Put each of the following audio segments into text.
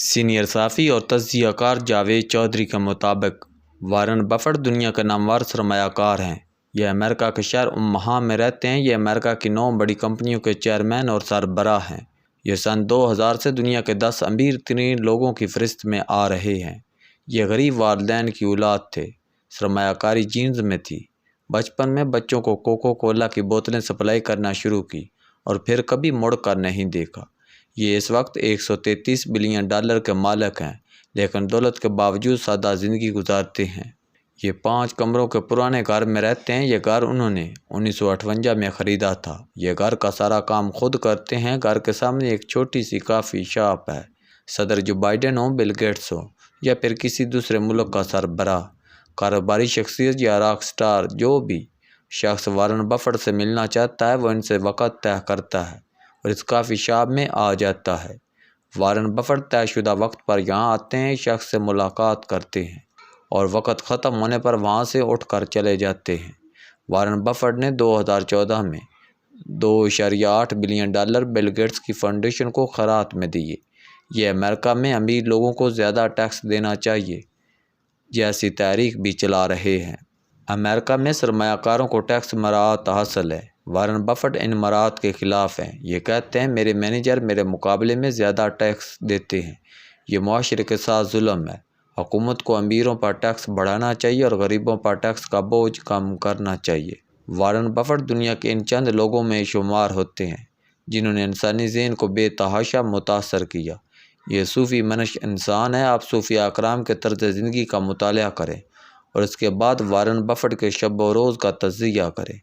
Senior صحافی اور تجزیہ کار جاوید چودھری کے مطابق وارن بفٹ دنیا کے نامور سرمایہ کار ہیں۔ یہ امریکہ کے شہر اومہا میں رہتے ہیں۔ یہ امریکہ کی 9 بڑی کمپنیوں کے چیئرمین اور سربراہ ہیں۔ یہ سن 2000 سے دنیا کے 10 امیر ترین لوگوں کی فہرست میں آ رہے ہیں۔ یہ غریب والدین کی اولاد تھے۔ سرمایہ کاری جینز میں تھی۔ بچپن میں بچوں کو کوکو کولا کی بوتلیں سپلائی کرنا شروع کی اور پھر کبھی مڑ کر نہیں دیکھا۔ یہ اس وقت $133 بلین کے مالک ہیں، لیکن دولت کے باوجود سادہ زندگی گزارتے ہیں۔ یہ 5 کمروں کے پرانے گھر میں رہتے ہیں۔ یہ گھر انہوں نے 1958 میں خریدا تھا۔ یہ گھر کا سارا کام خود کرتے ہیں۔ گھر کے سامنے ایک چھوٹی سی کافی شاپ ہے۔ صدر جو بائیڈن ہو، بل گیٹس ہو یا پھر کسی دوسرے ملک کا سربراہ، کاروباری شخصیت یا راک سٹار، جو بھی شخص وارن بفٹ سے ملنا چاہتا ہے وہ ان سے وقت طے کرتا ہے اور اس کافی شاپ میں آ جاتا ہے۔ وارن بفٹ طے شدہ وقت پر یہاں آتے ہیں، شخص سے ملاقات کرتے ہیں اور وقت ختم ہونے پر وہاں سے اٹھ کر چلے جاتے ہیں۔ وارن بفٹ نے 2014 میں $2.8 بلین بل گیٹس کی فاؤنڈیشن کو خیرات میں دیے۔ یہ امریکہ میں امیر لوگوں کو زیادہ ٹیکس دینا چاہیے جیسی تحریک بھی چلا رہے ہیں۔ امریکہ میں سرمایہ کاروں کو ٹیکس مراعات حاصل ہے۔ وارن بفٹ ان مراعات کے خلاف ہیں۔ یہ کہتے ہیں میرے مینیجر میرے مقابلے میں زیادہ ٹیکس دیتے ہیں۔ یہ معاشرے کے ساتھ ظلم ہے۔ حکومت کو امیروں پر ٹیکس بڑھانا چاہیے اور غریبوں پر ٹیکس کا بوجھ کم کرنا چاہیے۔ وارن بفٹ دنیا کے ان چند لوگوں میں شمار ہوتے ہیں جنہوں نے انسانی ذہن کو بے تحاشا متاثر کیا۔ یہ صوفی منش انسان ہے۔ آپ صوفیاء اکرام کے طرز زندگی کا مطالعہ کریں اور اس کے بعد وارن بفٹ کے شب و روز کا تجزیہ کریں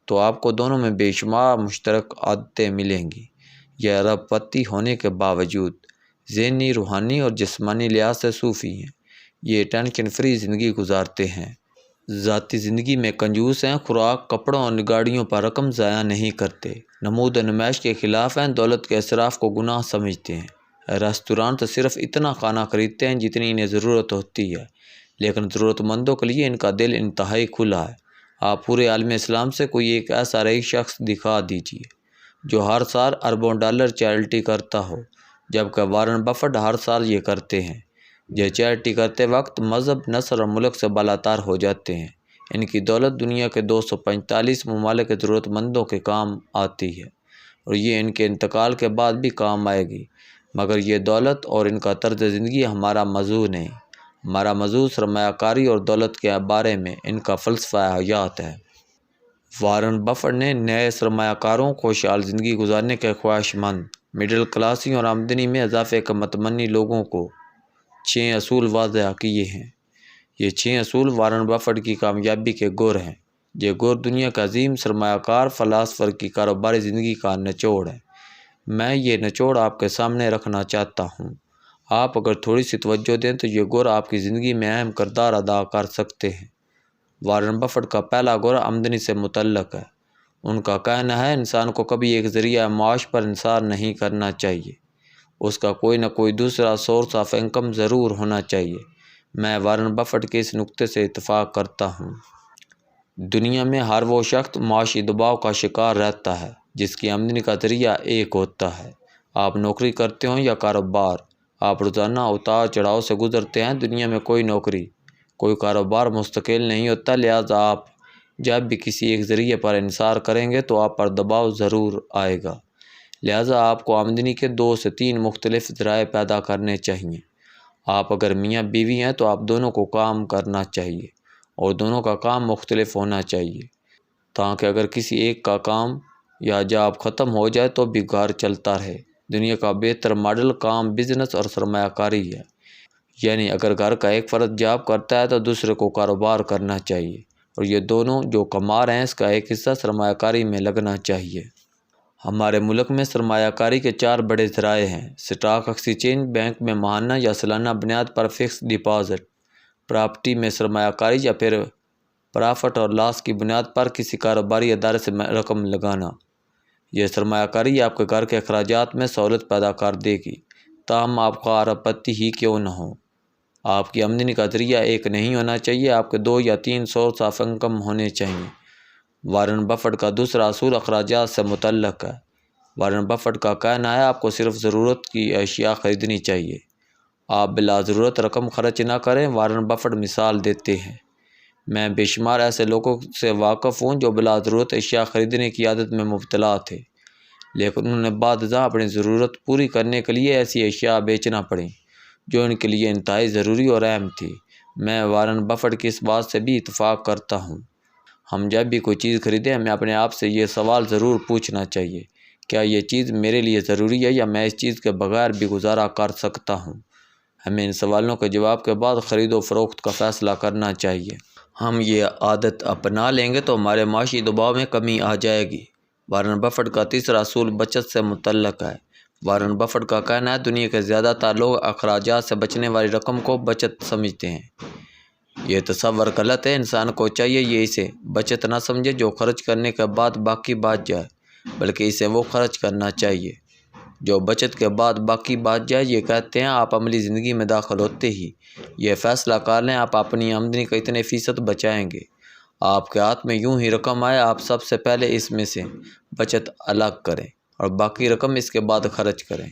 تو آپ کو دونوں میں بے شمار مشترک عادتیں ملیں گی۔ یہ ارب پتی ہونے کے باوجود ذہنی، روحانی اور جسمانی لحاظ سے صوفی ہیں۔ یہ ٹینشن فری زندگی گزارتے ہیں۔ ذاتی زندگی میں کنجوس ہیں۔ خوراک، کپڑوں اور گاڑیوں پر رقم ضائع نہیں کرتے۔ نمود و نمائش کے خلاف ہیں۔ دولت کے اسراف کو گناہ سمجھتے ہیں۔ ریستوران سے صرف اتنا کھانا خریدتے ہیں جتنی انہیں ضرورت ہوتی ہے، لیکن ضرورت مندوں کے لیے ان کا دل انتہائی کھلا ہے۔ آپ پورے عالم اسلام سے کوئی ایک ایسا رئیس شخص دکھا دیجیے جو ہر سال اربوں ڈالر چیریٹی کرتا ہو، جبکہ وارن بفٹ ہر سال یہ کرتے ہیں۔ یہ چیریٹی کرتے وقت مذہب، نسل اور ملک سے بالاتر ہو جاتے ہیں۔ ان کی دولت دنیا کے 245 ممالک کے ضرورت مندوں کے کام آتی ہے اور یہ ان کے انتقال کے بعد بھی کام آئے گی، مگر یہ دولت اور ان کا طرز زندگی ہمارا موضوع نہیں۔ ہمارا موضوع سرمایہ کاری اور دولت کے بارے میں ان کا فلسفہ حیات ہے۔ وارن بفٹ نے نئے سرمایہ کاروں، خوشحال زندگی گزارنے کے خواہش مند، مڈل کلاسوں اور آمدنی میں اضافے کے متمنی لوگوں کو 6 اصول واضح کیے ہیں۔ یہ 6 اصول وارن بفٹ کی کامیابی کے گر ہیں۔ یہ گر دنیا کے عظیم سرمایہ کار فلاسفر کی کاروباری زندگی کا نچوڑ ہے۔ میں یہ نچوڑ آپ کے سامنے رکھنا چاہتا ہوں۔ آپ اگر تھوڑی سی توجہ دیں تو یہ گر آپ کی زندگی میں اہم کردار ادا کر سکتے ہیں۔ وارن بفٹ کا پہلا گر آمدنی سے متعلق ہے۔ ان کا کہنا ہے انسان کو کبھی ایک ذریعہ معاش پر انحصار نہیں کرنا چاہیے۔ اس کا کوئی نہ کوئی دوسرا سورس آف انکم ضرور ہونا چاہیے۔ میں وارن بفٹ کے اس نقطے سے اتفاق کرتا ہوں۔ دنیا میں ہر وہ شخص معاشی دباؤ کا شکار رہتا ہے جس کی آمدنی کا ذریعہ ایک ہوتا ہے۔ آپ نوکری کرتے ہوں یا کاروبار، آپ روزانہ اتار چڑھاؤ سے گزرتے ہیں۔ دنیا میں کوئی نوکری، کوئی کاروبار مستقل نہیں ہوتا، لہٰذا آپ جب بھی کسی ایک ذریعے پر انحصار کریں گے تو آپ پر دباؤ ضرور آئے گا۔ لہٰذا آپ کو آمدنی کے 2 سے 3 مختلف ذرائع پیدا کرنے چاہئیں۔ آپ اگر میاں بیوی ہیں تو آپ دونوں کو کام کرنا چاہیے اور دونوں کا کام مختلف ہونا چاہیے تاکہ اگر کسی ایک کا کام یا جاب ختم ہو جائے تو بھی گھر چلتا رہے۔ دنیا کا بہتر ماڈل کام، بزنس اور سرمایہ کاری ہے، یعنی اگر گھر کا ایک فرد جاب کرتا ہے تو دوسرے کو کاروبار کرنا چاہیے اور یہ دونوں جو کما رہے ہیں اس کا ایک حصہ سرمایہ کاری میں لگنا چاہیے۔ ہمارے ملک میں سرمایہ کاری کے 4 بڑے ذرائع ہیں: اسٹاک ایکسچینج، بینک میں ماہانہ یا سالانہ بنیاد پر فکس ڈپازٹ، پراپرٹی میں سرمایہ کاری یا پھر پرافٹ اور لاس کی بنیاد پر کسی کاروباری ادارے سے رقم لگانا۔ یہ سرمایہ کاری آپ کے گھر کے اخراجات میں سہولت پیدا کر دے گی، تاہم آپ کا ارب پتی ہی کیوں نہ ہو۔ آپ کی آمدنی کا ذریعہ ایک نہیں ہونا چاہیے، آپ کے 2 یا 3 سورس آف انکم ہونے چاہئیں۔ وارن بفٹ کا دوسرا اصول اخراجات سے متعلق ہے۔ وارن بفٹ کا کہنا ہے آپ کو صرف ضرورت کی اشیاء خریدنی چاہیے آپ بلا ضرورت رقم خرچ نہ کریں۔ وارن بفٹ مثال دیتے ہیں، میں بے شمار ایسے لوگوں سے واقف ہوں جو بلا ضرورت اشیاء خریدنے کی عادت میں مبتلا تھے، لیکن انہوں نے بعد ازاں اپنی ضرورت پوری کرنے کے لیے ایسی اشیاء بیچنا پڑیں جو ان کے لیے انتہائی ضروری اور اہم تھی۔ میں وارن بفٹ کی اس بات سے بھی اتفاق کرتا ہوں۔ ہم جب بھی کوئی چیز خریدیں ہمیں اپنے آپ سے یہ سوال ضرور پوچھنا چاہیے، کیا یہ چیز میرے لیے ضروری ہے یا میں اس چیز کے بغیر بھی گزارا کر سکتا ہوں؟ ہمیں ان سوالوں کے جواب کے بعد خرید و فروخت کا فیصلہ کرنا چاہیے۔ ہم یہ عادت اپنا لیں گے تو ہمارے معاشی دباؤ میں کمی آ جائے گی۔ وارن بفٹ کا تیسرا اصول بچت سے متعلق ہے۔ وارن بفٹ کا کہنا ہے، دنیا کے زیادہ تر لوگ اخراجات سے بچنے والی رقم کو بچت سمجھتے ہیں۔ یہ تصور غلط ہے۔ انسان کو چاہیے یہ اسے بچت نہ سمجھے جو خرچ کرنے کے بعد باقی بچ جائے، بلکہ اسے وہ خرچ کرنا چاہیے جو بچت کے بعد باقی بچ جائے۔ یہ کہتے ہیں آپ عملی زندگی میں داخل ہوتے ہی یہ فیصلہ کر لیں آپ اپنی آمدنی کا اتنے فیصد بچائیں گے۔ آپ کے ہاتھ میں یوں ہی رقم آئے، آپ سب سے پہلے اس میں سے بچت الگ کریں اور باقی رقم اس کے بعد خرچ کریں۔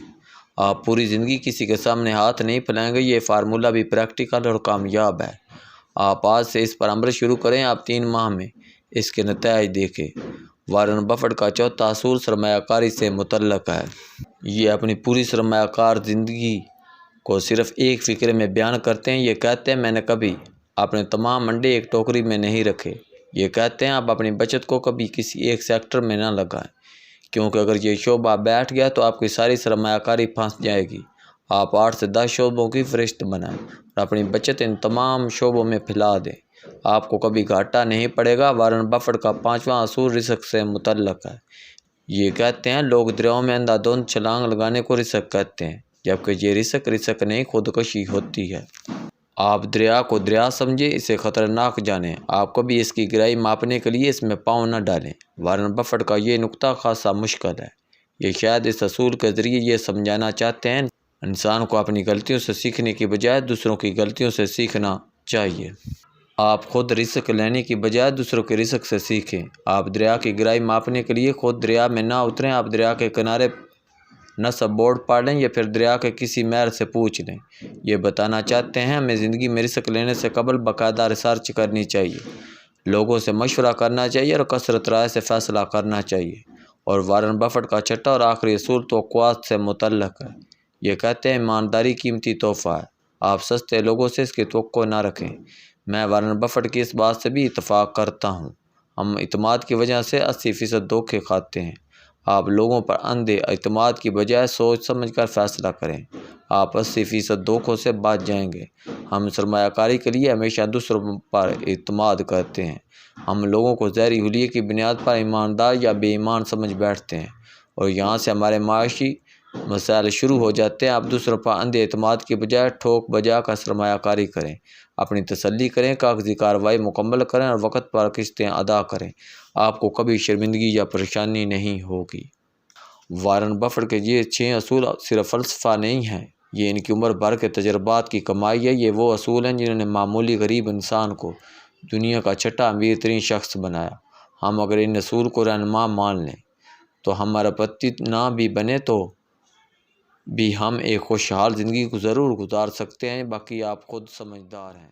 آپ پوری زندگی کسی کے سامنے ہاتھ نہیں پھیلائیں گے۔ یہ فارمولہ بھی پریکٹیکل اور کامیاب ہے۔ آپ آج سے اس پر عمل شروع کریں، آپ 3 ماہ میں اس کے نتائج دیکھیں۔ وارن بفٹ کا چوتھا اصول سرمایہ کاری سے متعلق ہے۔ یہ اپنی پوری سرمایہ کار زندگی کو صرف ایک فکرے میں بیان کرتے ہیں۔ یہ کہتے ہیں، میں نے کبھی اپنے تمام انڈے ایک ٹوکری میں نہیں رکھے۔ یہ کہتے ہیں، آپ اپنی بچت کو کبھی کسی ایک سیکٹر میں نہ لگائیں، کیونکہ اگر یہ شعبہ بیٹھ گیا تو آپ کی ساری سرمایہ کاری پھنس جائے گی۔ آپ 8 سے 10 شعبوں کی فہرست بنائیں اور اپنی بچت ان تمام شعبوں میں پھیلا دیں۔ آپ کو کبھی گھاٹا نہیں پڑے گا۔ وارن بفٹ کا 5واں اصول رزق سے متعلق ہے۔ یہ کہتے ہیں، لوگ دریاؤں میں اندھا دھند چھلانگ لگانے کو رزق کہتے ہیں، جبکہ یہ رزق نہیں خودکشی ہوتی ہے۔ آپ دریا کو دریا سمجھیں، اسے خطرناک جانیں۔ آپ کبھی اس کی گہرائی ماپنے کے لیے اس میں پاؤں نہ ڈالیں۔ وارن بفٹ کا یہ نکتہ خاصا مشکل ہے۔ یہ شاید اس اصول کے ذریعے یہ سمجھانا چاہتے ہیں، انسان کو اپنی غلطیوں سے سیکھنے کی بجائے دوسروں کی غلطیوں سے سیکھنا چاہیے۔ آپ خود رزق لینے کی بجائے دوسروں کے رزق سے سیکھیں۔ آپ دریا کی گہرائی ماپنے کے لیے خود دریا میں نہ اتریں۔ آپ دریا کے کنارے نصب بورڈ پڑھ لیں یا پھر دریا کے کسی ماہر سے پوچھ لیں۔ یہ بتانا چاہتے ہیں، ہمیں زندگی میں رزق لینے سے قبل باقاعدہ ریسرچ کرنی چاہیے، لوگوں سے مشورہ کرنا چاہیے اور کثرت رائے سے فیصلہ کرنا چاہیے۔ اور وارن بفٹ کا چھٹا اور آخری اصول توقعات سے متعلق ہے۔ یہ کہتے ہیں، ایمانداری قیمتی تحفہ ہے، آپ سستے لوگوں سے اس کی توقع نہ رکھیں۔ میں وارن بفٹ کی اس بات سے بھی اتفاق کرتا ہوں۔ ہم اعتماد کی وجہ سے 80% دھوکے کھاتے ہیں۔ آپ لوگوں پر اندھے اعتماد کی بجائے سوچ سمجھ کر فیصلہ کریں، آپ 80% دھوکوں سے بچ جائیں گے۔ ہم سرمایہ کاری کے لیے ہمیشہ دوسروں پر اعتماد کرتے ہیں۔ ہم لوگوں کو زہری حلیے کی بنیاد پر ایماندار یا بے ایمان سمجھ بیٹھتے ہیں اور یہاں سے ہمارے معاشی مسائل شروع ہو جاتے ہیں۔ آپ دوسروں پر اندھے اعتماد کی بجائے ٹھوک بجا کر سرمایہ کاری کریں، اپنی تسلی کریں، کاغذی کارروائی مکمل کریں اور وقت پر قسطیں ادا کریں۔ آپ کو کبھی شرمندگی یا پریشانی نہیں ہوگی۔ وارن بفٹ کے یہ 6 اصول صرف فلسفہ نہیں ہیں، یہ ان کی عمر بھر کے تجربات کی کمائی ہے۔ یہ وہ اصول ہیں جنہوں نے معمولی غریب انسان کو دنیا کا چھٹا امیر ترین شخص بنایا۔ ہم اگر ان اصول کو رہنما مان لیں تو ہم اربپتی نہ بھی بنے تو بھی ہم ایک خوشحال زندگی کو ضرور گزار سکتے ہیں۔ باقی آپ خود سمجھدار ہیں۔